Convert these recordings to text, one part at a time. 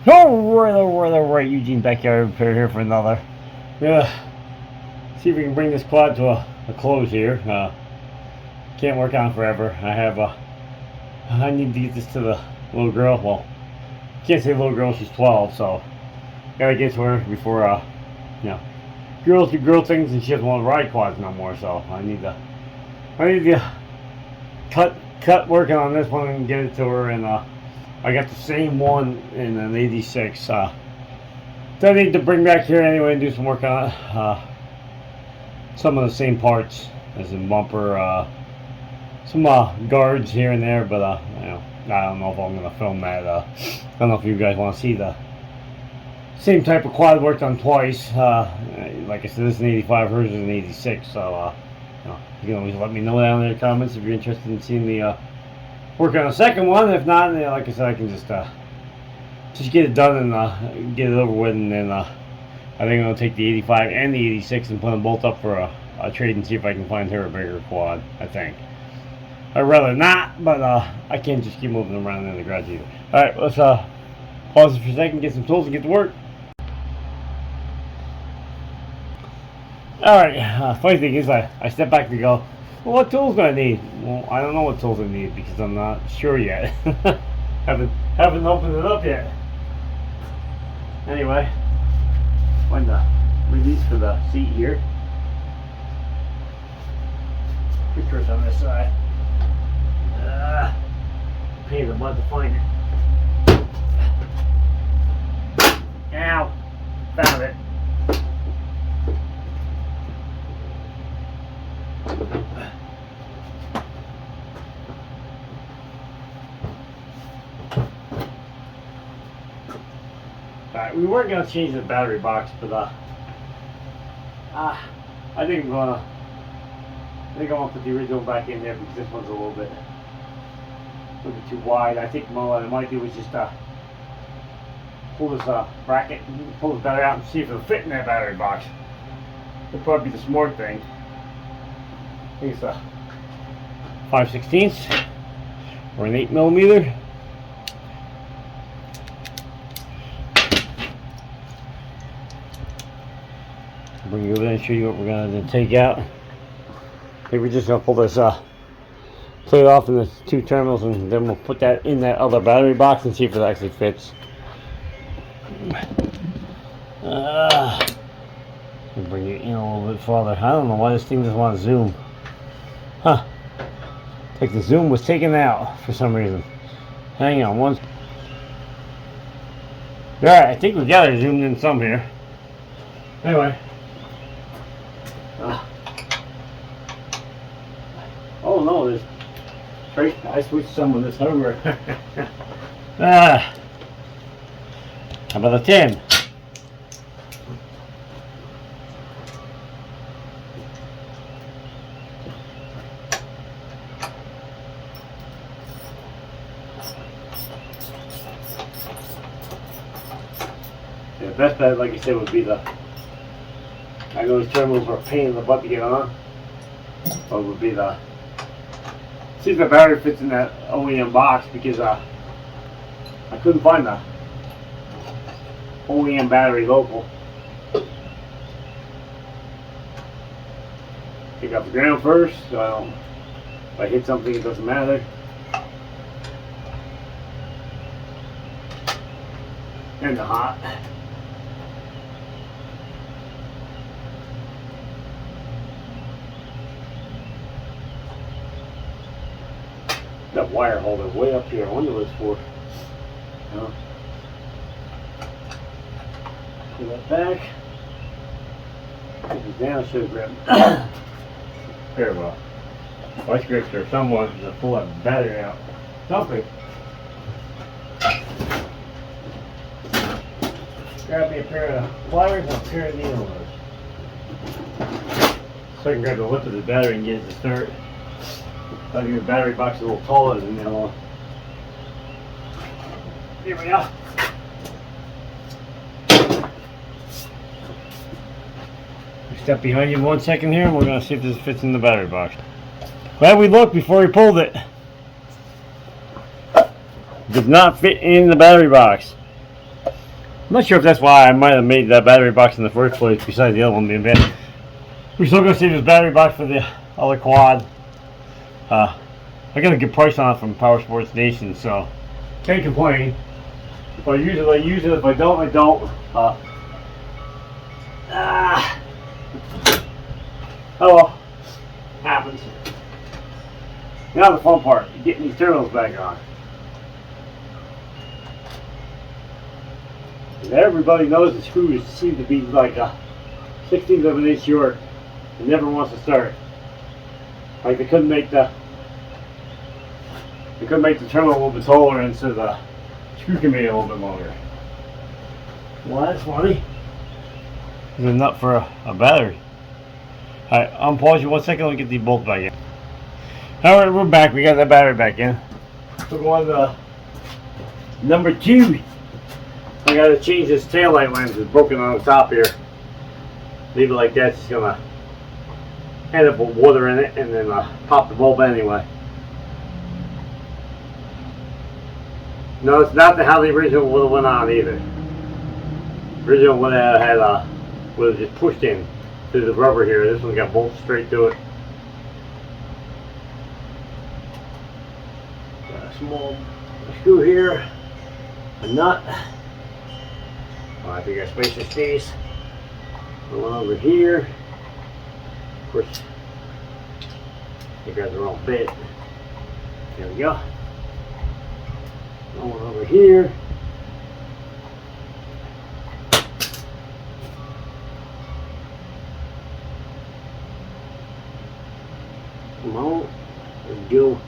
Alright, Eugene Backyard Repair here for another. Yeah, see if we can bring this quad to a close here. Can't work on it forever. I need to get this to the little girl. Well, can't say little girl, she's 12, so gotta get to her before, you know, girls do girl things and she doesn't want to ride quads no more, so I need to cut working on this one and get it to her. And I got the same one in an 86 that I need to bring back here anyway and do some work on it. Some of the same parts as in bumper, some guards here and there, but you know, I don't know if I'm going to film that. I don't know if you guys want to see the same type of quad worked on twice. Like I said, this is an 85, hers is an 86, so you know, you can always let me know down in the comments if you're interested in seeing me work on a second one. If not, like I said, I can just get it done and get it over with, and then I think I'm going to take the 85 and the 86 and put them both up for a trade and see if I can find her a bigger quad. I think I'd rather not, but I can't just keep moving them around in the garage either. Alright, let's pause it for a second, get some tools and get to work. Alright, funny thing is I step back to go, well, what tools do I need? Well, I don't know what tools I need because I'm not sure yet. haven't opened it up yet. Anyway, find the release for the seat here. Pictures on this side. Pain in the butt to find it. Ow! Found it. Alright, we weren't going to change the battery box, but I think I'm going to put the original back in there because this one's a little bit too wide. I think what I might do is just pull this bracket, pull this battery out and see if it'll fit in that battery box. That'd probably be the smart thing. I think it's a 5/16 or an 8mm. Bring you over there and show you what we're going to take out. I think we're just going to pull this plate off in the two terminals, and then we'll put that in that other battery box and see if it actually fits. Bring it in a little bit farther. I don't know why this thing doesn't want to zoom. Huh. Like the zoom was taken out for some reason. Hang on one. Alright, I think we got it zoomed in some here. Anyway. Oh no, there's I switched some of this over. How about a 10? The best bet, like I said, would be I know these terminals are a pain in the butt to get on, but would be see if the battery fits in that OEM box, because I couldn't find the OEM battery local. Take out the ground first, so if I hit something it doesn't matter. And the hot. That wire holder way up here. I wonder what it's for. Pull that back. Put it down. Should have grabbed pair of vice grips or someone to pull that battery out. Something. Grab me a pair of pliers and a pair of needles. So I can grab the lip of the battery and get it to start. I think the battery box is a little taller than that one. Here we go. Step behind you 1 second here, and we're going to see if this fits in the battery box. Glad we looked before we pulled it. Did not fit in the battery box. I'm not sure if that's why I might have made that battery box in the first place, besides the other one being bad. We're still gonna see this battery box for the other quad. I got a good price on it from Power Sports Nation, so can't complain. If I use it, I use it. If I don't, I don't. Oh well, happens. Now the fun part, getting these terminals back on. And everybody knows the screws seem to be like a 16th of an inch short. It never wants to start. Like they couldn't make the terminal a little bit taller instead of the screw can be a little bit longer. Well, that's funny. There's a nut for a battery. Alright, I'll pause you 1 second. Let me get the bolt back in. Alright, we're back. We got that battery back in. We're going to number 2. I gotta change this taillight lens. It's broken on the top here. Leave it like that. It's gonna end up with water in it and then pop the bulb anyway. No, it's not how the original would have went on either. The original would have had would have just pushed in through the rubber here. This one got bolted straight to it. Got a small screw here, a nut. Oh, I think our spacer stays. One over here. Of course, you got the wrong bit. There we go. One over here. Come on. There we go.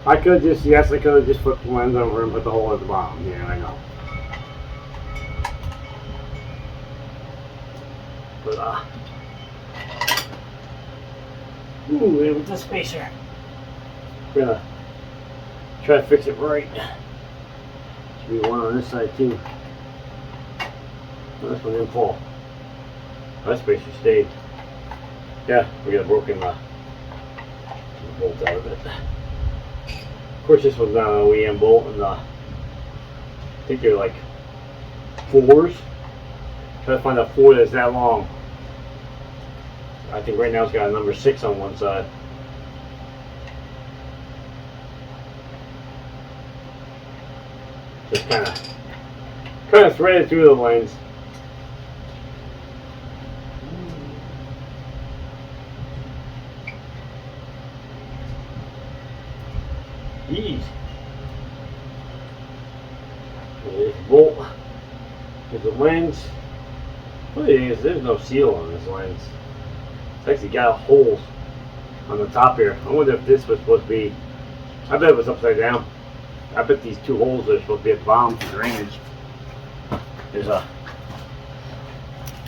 I could just, yes, I could have just flipped the lens over and put the hole at the bottom. Yeah, I know. But, ooh, there with the spacer. We're gonna try to fix it right. Should be one on this side too. Oh, this one didn't fall. That spacer stayed. Yeah, we got a broken bolt out of it. Of course, this one's not an OEM bolt, and I think they're like 4s. Try to find a 4 that's that long. I think right now it's got a number 6 on one side. Just kind of threaded through the lens. Jeez. There's the bolt. There's the lens. The thing is, there's no seal on this lens. It's actually got holes on the top here. I wonder if this was supposed to be, I bet it was upside down. I bet these 2 holes are supposed to be at the bottom for drainage. There's a,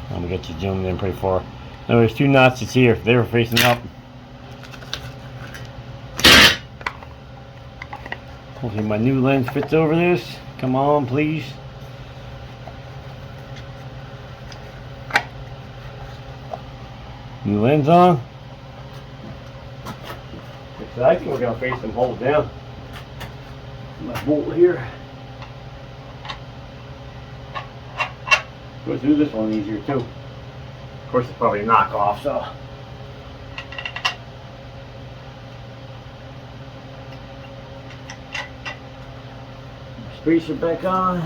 I'm gonna get you zoomed in pretty far. Now there's 2 notches here. They were facing up. Hopefully my new lens fits over this. Come on, please. New lens on. So I think we're gonna face them holes down. My bolt here. Go through this one easier too. Of course, it's probably a knockoff, so. Spacer back on.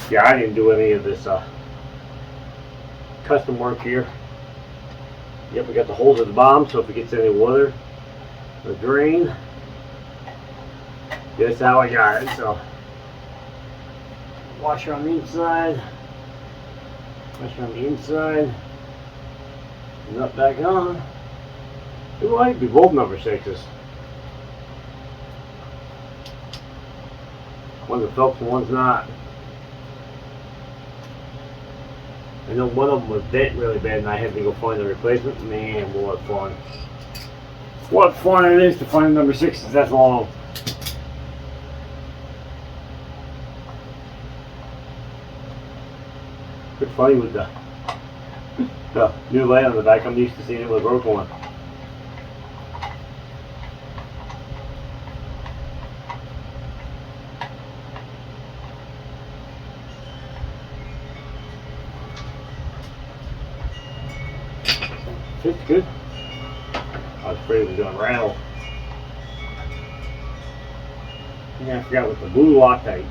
Yeah, I didn't do any of this custom work here. Yep, we got the holes at the bottom, so if it gets any water, the drain. That's how I got it. So, washer on the inside, washer on the inside, nut back on. It might be both number 6s. One's a Phelps and one's not. I know one of them was bent really bad and I had to go find a replacement. Man, what fun. What fun it is to find number 6s that's long. It's funny with the new light on the back. I'm used to seeing it with a broken one. It's good. I was afraid it was going to rattle. Yeah, I forgot with the blue Loctite.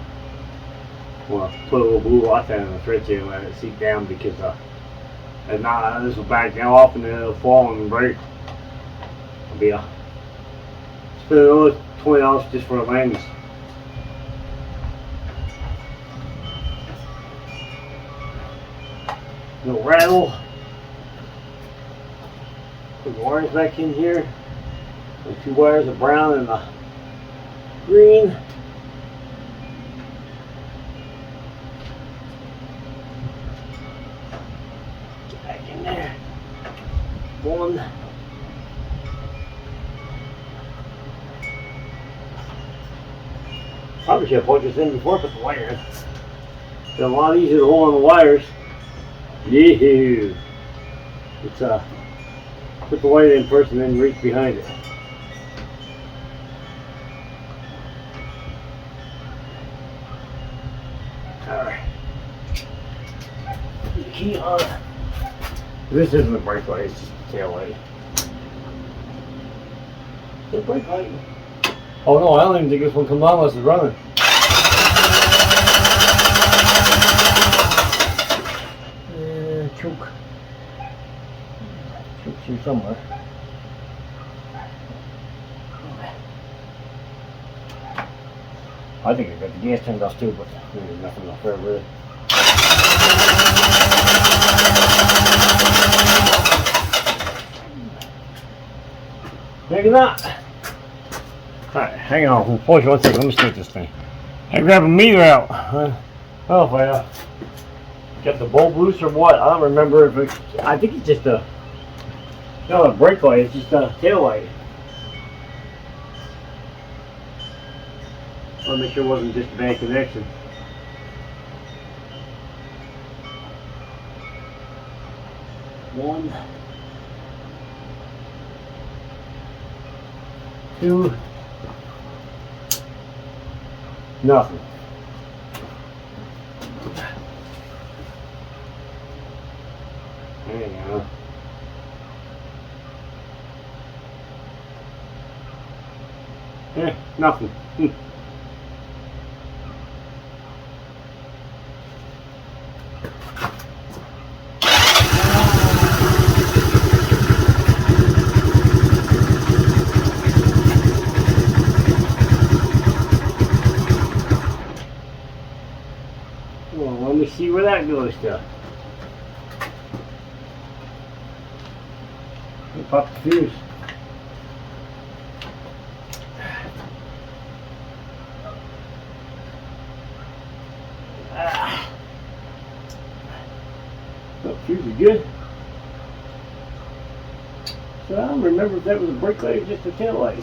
Well, put a little blue Loctite on the thread here and let it seat down because if not, this will back down off and then it'll fall and break. It'll be spend another $20 just for a lens. No rattle. Put the wires back in here. The 2 wires, the brown and the green. Get back in there. 1. Probably should have plugged this in before I put the wire in. It's a lot easier to hold on the wires. Yee-hoo. It's put the wire in first and then reach behind it. Alright. Put the key on. This isn't a brake light, it's just a tail light. It's a brake light. Oh no, I don't even think this one comes on unless it's running. Choke. Choke's here somewhere. I think I got the gas turned off too, but there's nothing else there really. Maybe not. Alright, hang on. Hold you one second. Let me stick this thing. I grab a meter out. Oh, if I got the bulb loose or what? I don't remember if it. I think it's just a. Not a brake light. It's just a tail light. I want to make sure it wasn't just a bad connection. One. 2. Nothing. There you go. Yeah, nothing. Well, let me see where that goes to. Pop the fuse. The fuse is good. So I don't remember if that was a brake light or just a tail light.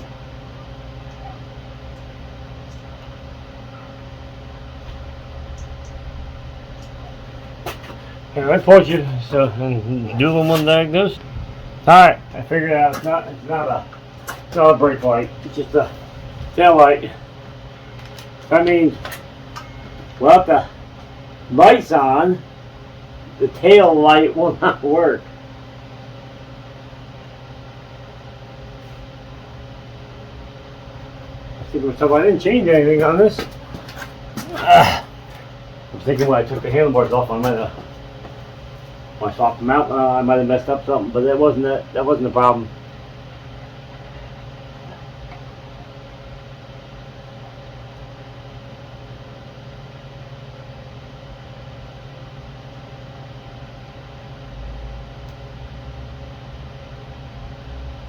I told you so. Do them one diagnose. All right, I figured it out. It's not a brake light. It's just a tail light. That means without the lights on, the tail light will not work. So I didn't change anything on this. I'm thinking when I took the handlebars off, I might have. When I swapped them out, I might have messed up something, but that wasn't the problem.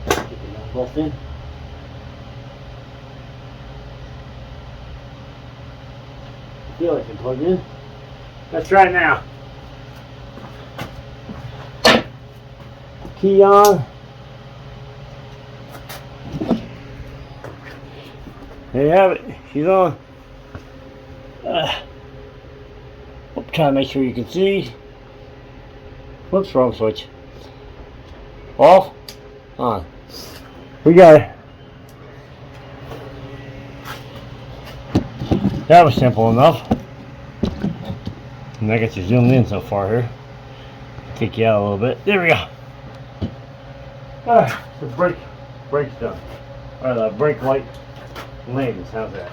Get the bolt in. I feel like it's plugged in. Let's try it now. Key on. There you have it. She's on. Try to make sure you can see. Whoops, wrong switch. Off. On. We got it. That was simple enough. And I got you zoomed in so far here. Take you out a little bit. There we go. Alright, the brake's done. Alright, the brake light lands, how's that?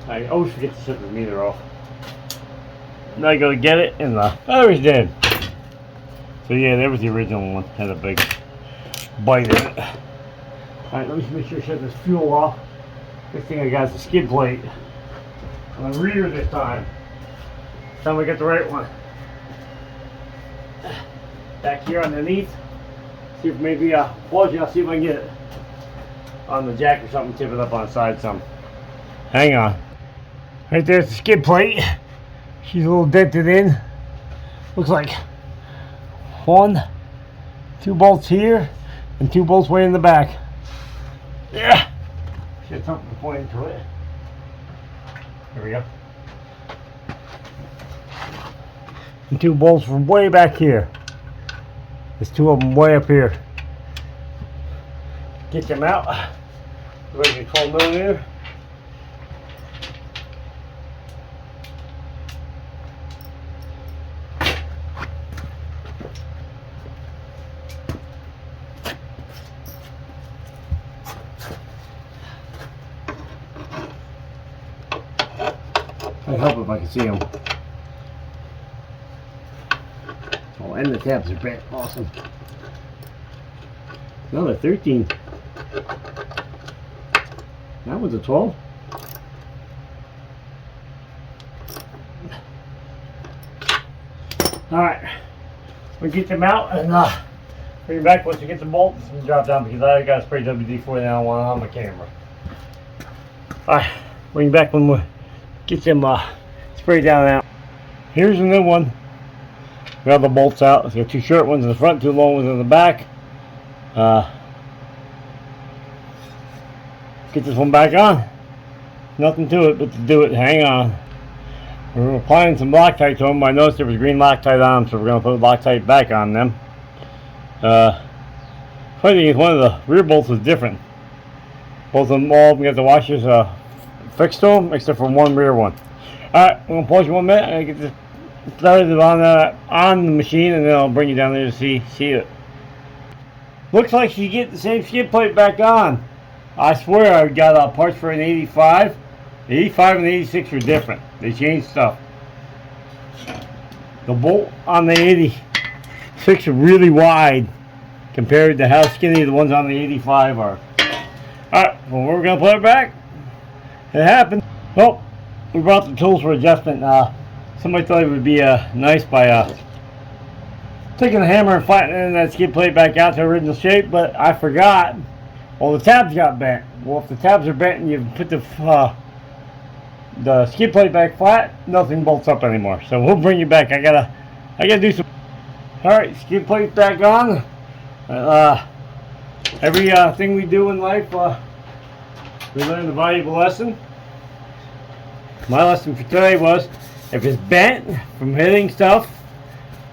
I always forget to shut the meter off. Now I go to get it and the battery's dead. So yeah, that was the original one. Had a big bite in it. Alright, let me just make sure I shut this fuel off. Next thing I got is the skid plate on the rear this time. This time we got the right one. Back here underneath. See if maybe plug it. I'll see if I can get it on the jack or something. Tip it up on the side some. Hang on. Right there's the skid plate. She's a little dented in. Looks like 1, 2 bolts here and 2 bolts way in the back. Yeah. Should something to point to it. Here we go. And 2 bolts from way back here. There's 2 of them way up here. Get them out. Raise 12mm. I'd help if I could see them. Oh, and the tabs are bent. Awesome. Another 13. That was a 12. Alright. We'll get them out and bring back once we get the bolts and drop down because I got to spray WD-40 now on my camera. Alright. Bring back when we get them sprayed down and out. Here's a new one. We have the bolts out. It's got 2 short ones in the front, 2 long ones in the back. Get this one back on. Nothing to it but to do it. Hang on. We're applying some Loctite to them. I noticed there was green Loctite on them, so we're going to put Loctite back on them. Funny thing is, one of the rear bolts was different. Both of them, all of them got the washers fixed to them, except for one rear one. Alright, we're going to pause you 1 minute and get this started on the machine, and then I'll bring you down there to see it. Looks like you get the same skid plate back on. I swear I got parts for an 85. The 85 and the 86 were different. They changed stuff. The bolt on the 86 are really wide compared to how skinny the ones on the 85 are. Alright, well, we're going to put it back. It happened. Well, we brought the tools for adjustment. Somebody thought it would be nice by taking a hammer and flattening that skid plate back out to original shape, but I forgot. Well, the tabs got bent. Well, if the tabs are bent and you put the skid plate back flat, nothing bolts up anymore. So we'll bring you back. I gotta do some. All right, skid plate back on. Every thing we do in life, we learn a valuable lesson. My lesson for today was, if it's bent from hitting stuff,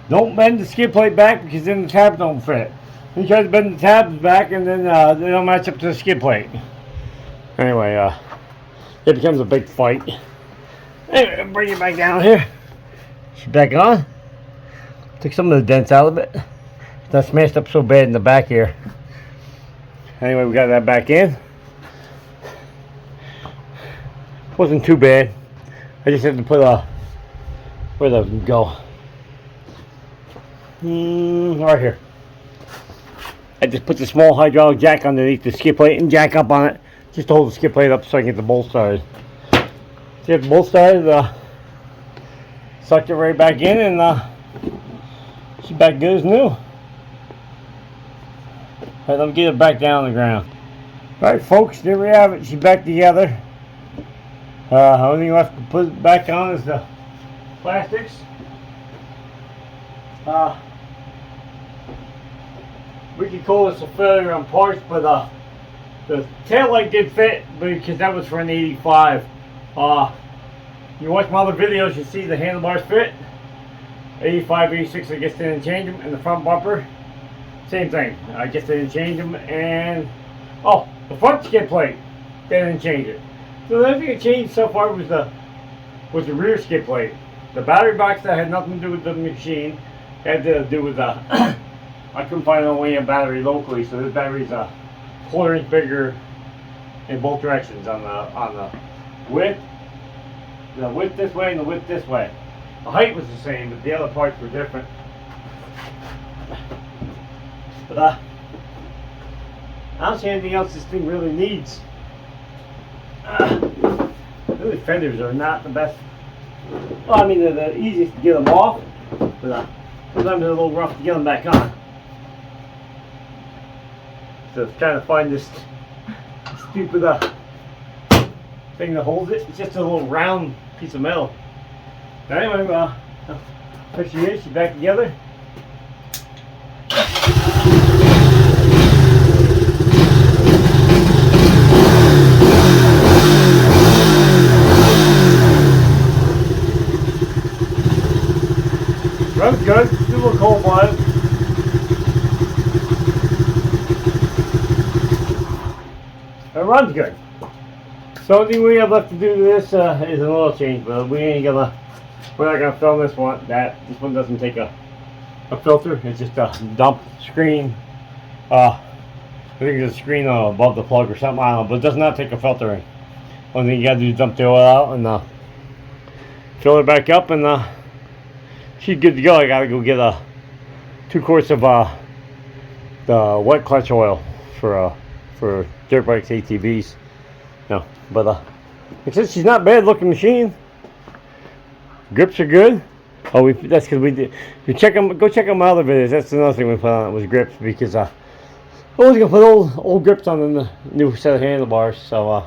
don't bend the skid plate back because then the tabs don't fit. You try to bend the tabs back and then they don't match up to the skid plate. Anyway, it becomes a big fight. Anyway, I'll bring it back down here. She's back on. Took some of the dents out of it. It's not smashed up so bad in the back here. Anyway, we got that back in. Wasn't too bad. I just had to put where does it go? Right here. I just put the small hydraulic jack underneath the skid plate and jack up on it just to hold the skid plate up so I can get the bolt started. So get the bolt started, sucked it right back in, and she's back good as new. Alright, let me get it back down on the ground. Alright folks, there we have it. She's back together. Only thing left to put it back on is the plastics. We could call this a failure on parts, but the tail light did fit because that was for an 85. You watch my other videos, you see the handlebars fit. 85, 86, I guess they didn't change them, and the front bumper, same thing. I guess they didn't change them, and the front skid plate, they didn't change it. So the only thing that changed so far was the rear skid plate. The battery box that had nothing to do with the machine, had to do with I couldn't find an OEM battery locally, so this battery's a 1/4 inch bigger in both directions on the width. The width this way and the width this way. The height was the same, but the other parts were different. But I don't see anything else this thing really needs. Really, fenders are not the best. Well, I mean, they're the easiest to get them off, but sometimes they're a little rough to get them back on. So trying to find this stupid thing that holds it. It's just a little round piece of metal. But anyway, there she is. She's back together. Runs good. Still a little cold blooded. It runs good. So the only we have left to do to this is an oil change, but we're not gonna film this one. This one doesn't take a filter. It's just a dump screen. I think there's a screen above the plug or something. I don't know, but it does not take a filter in. Only thing you gotta do is dump the oil out and fill it back up, and she's good to go. I gotta go get 2 quarts of the wet clutch oil for dirt bikes, ATVs. No, but except she's not bad looking machine. Grips are good. Oh, that's because we did. Go check out my other videos. That's another thing we put on it was grips, because I was gonna put old grips on the new set of handlebars. So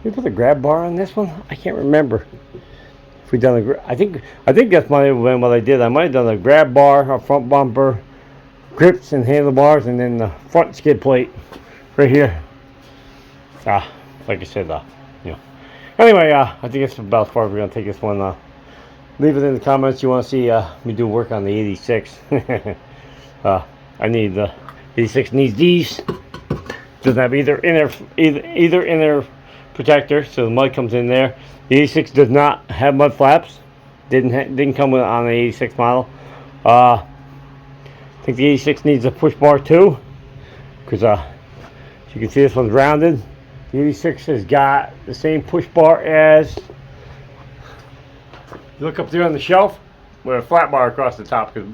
we put a grab bar on this one. I can't remember if we done I think that's might have been what I did. I might have done a grab bar, a front bumper, grips and handlebars, and then the front skid plate right here. Like I said, Anyway, I think it's about as far as we're gonna take this one. Leave it in the comments. You want to see me do work on the 86? I need the 86 needs these. Doesn't have either inner protector, so the mud comes in there. The 86 does not have mud flaps. Didn't come with on the 86 model. I think the 86 needs a push bar too, because as you can see, this one's rounded. The 86 has got the same push bar as, you look up there on the shelf with a flat bar across the top, because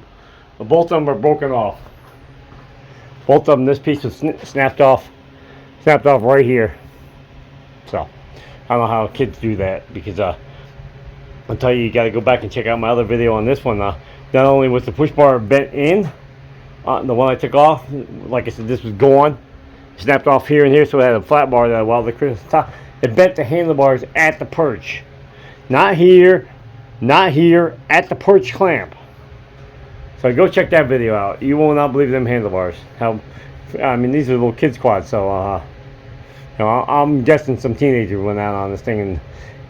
both of them are broken off. Both of them, this piece was snapped off right here. So I don't know how kids do that, because I'll tell you, you got to go back and check out my other video on this one. Not only was the push bar bent in, the one I took off, like I said, this was gone. Snapped off here and here, so it had a flat bar that while the top, it bent the handlebars at the perch, not here at the perch clamp. So go check that video out. You will not believe them handlebars. I mean, these are little kids quads, so I'm guessing some teenager went out on this thing and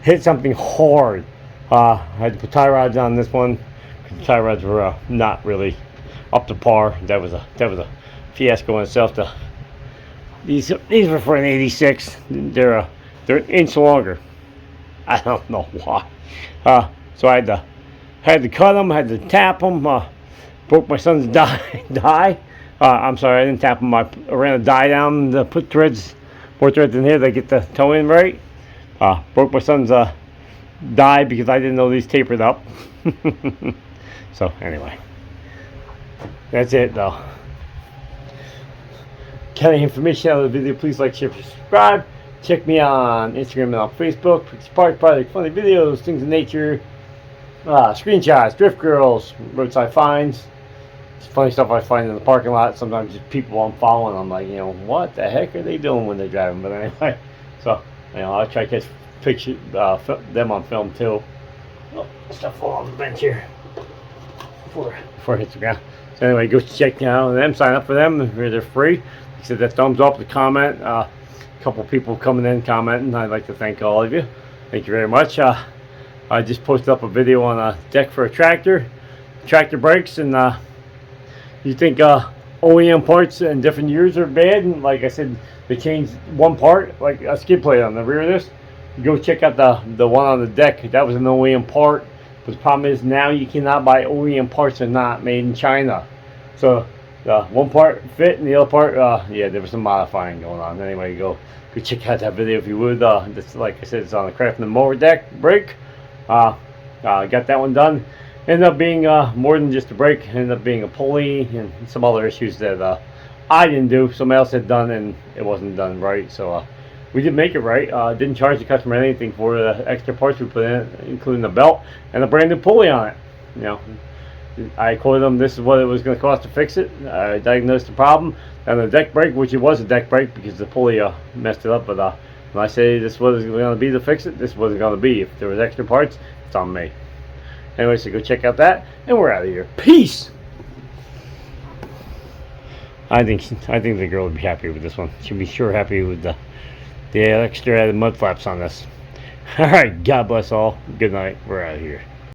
hit something hard. I had to put tie rods on this one because the tie rods were not really up to par. That was a fiasco in itself. These were for an 86. They're an inch longer. I don't know why. So I had to cut them. Had to tap them. Broke my son's die. I'm sorry, I didn't tap them. I ran a die down to put more threads in here to get the toe in right. Broke my son's die because I didn't know these tapered up. So anyway, that's it though. Get any information out of the video, please like, share, subscribe. Check me out on Instagram and on Facebook. Spark Project, funny videos, things of nature, screenshots, drift girls, roadside finds. It's funny stuff I find in the parking lot. Sometimes just people I'm following, I'm like, what the heck are they doing when they're driving? But anyway, so I'll try to catch pictures them on film too. Oh, stuff fall on the bench here before it hits the ground. So anyway, go check out them, sign up for them. They're free. He said that thumbs up, the comment. A couple people coming in commenting. I'd like to thank all of you. Thank you very much. I just posted up a video on a deck for a tractor brakes, and you think OEM parts in different years are bad, and like I said, they changed one part, like a skid plate on the rear of this. Go check out the one on the deck. That was an OEM part But the problem is now you cannot buy OEM parts that are not made in China. So one part fit and the other part, yeah, there was some modifying going on. Anyway, go check out that video if you would. This, like I said, it's on the crafting the mower deck brake. Got that one done. Ended up being more than just a brake. Ended up being a pulley and some other issues that I didn't do. Somebody else had done and it wasn't done right. So we did make it right. Didn't charge the customer anything for the extra parts we put in, including the belt and a brand new pulley on it. You know, I quoted them, this is what it was going to cost to fix it. I diagnosed the problem. And the deck brake, which it was a deck brake because the pulley messed it up. But when I say this was going to be to fix it, this was going to be. If there was extra parts, it's on me. Anyway, so go check out that, and we're out of here. Peace! I think the girl would be happy with this one. She'll be sure happy with the extra added mud flaps on this. Alright, God bless all. Good night. We're out of here.